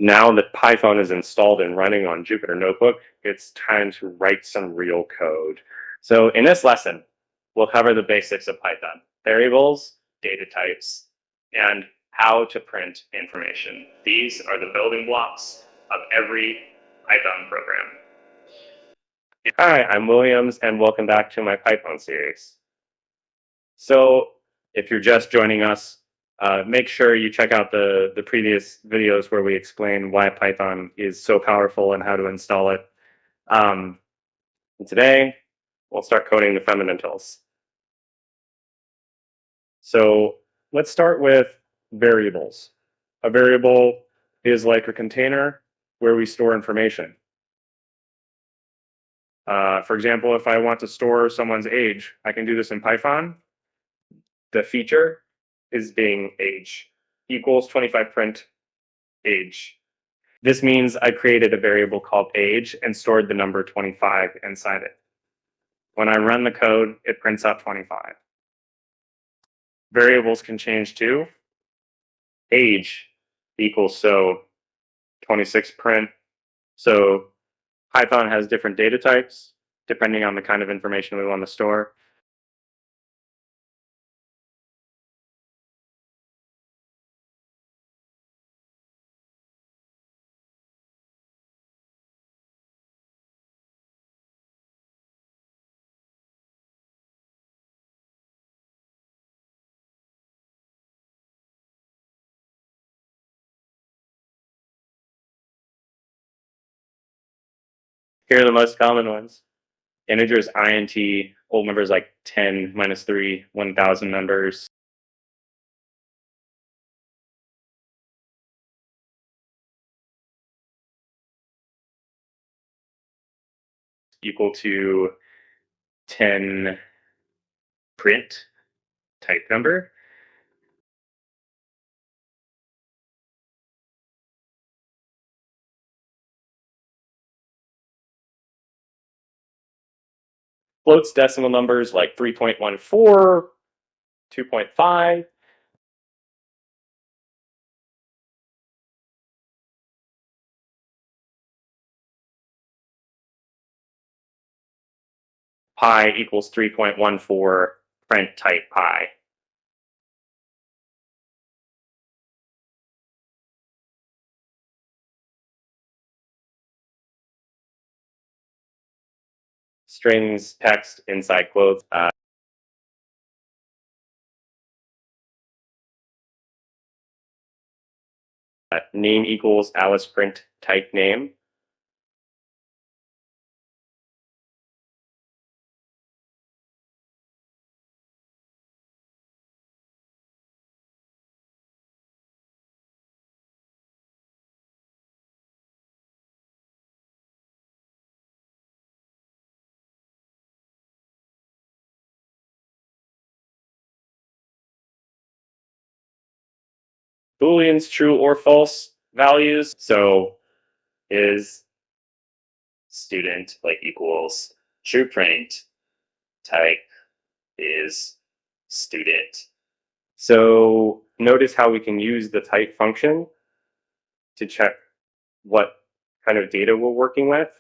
Now that Python is installed and running on Jupyter Notebook, it's time to write some real code. So in this lesson, we'll cover the basics of Python: variables, data types, and how to print information. These are the building blocks of every Python program. Hi, I'm Williams, and welcome back to my Python series. So if you're just joining us, make sure you check out the previous videos where we explain why Python is so powerful and how to install it. And today, we'll start coding the fundamentals. So let's start with variables. A variable is like a container where we store information. For example, if I want to store someone's age, I can do this in Python. The feature is being age equals 25 print age. This means I created a variable called age and stored the number 25 inside it. When I run the code, it prints out 25. Variables can change too. Age equals 26 print. So Python has different data types depending on the kind of information we want to store. Here are the most common ones. Integers int, whole numbers like 10, -3, 1000 numbers. Equal to 10 print type number. Floats decimal numbers like 3.14, 2.5. Pi equals 3.14 print type pi. Strings, text, inside quotes. Name equals Alice print type name. Booleans, true or false values. So is student like equals true print type is student. So notice how we can use the type function to check what kind of data we're working with.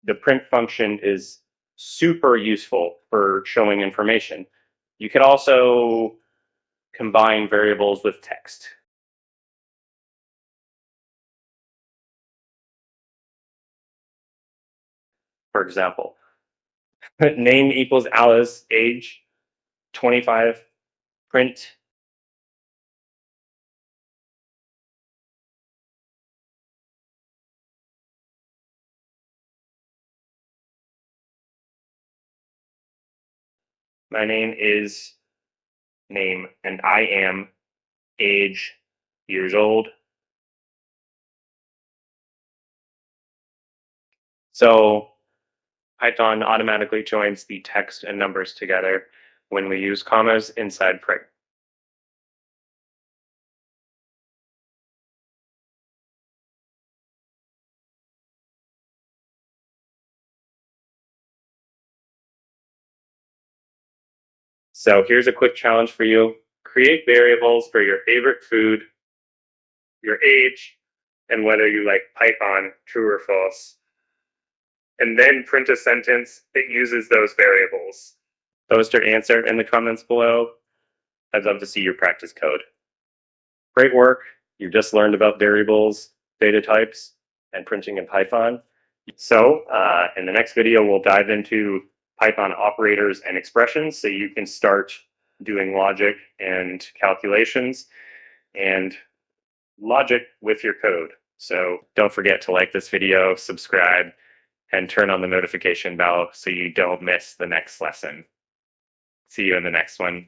The print function is super useful for showing information. You could also combine variables with text. For example, name equals Alice, age 25, print my name is name and I am age years old. So Python automatically joins the text and numbers together when we use commas inside print. So here's a quick challenge for you. create variables for your favorite food, your age, and whether you like Python, true or false. And then print a sentence that uses those variables. Post your answer in the comments below. I'd love to see your practice code. Great work. You just learned about variables, data types, and printing in Python. So in the next video, we'll dive into Python operators and expressions so you can start doing logic and calculations and logic with your code. So don't forget to like this video, subscribe, and turn on the notification bell so you don't miss the next lesson. See you in the next one.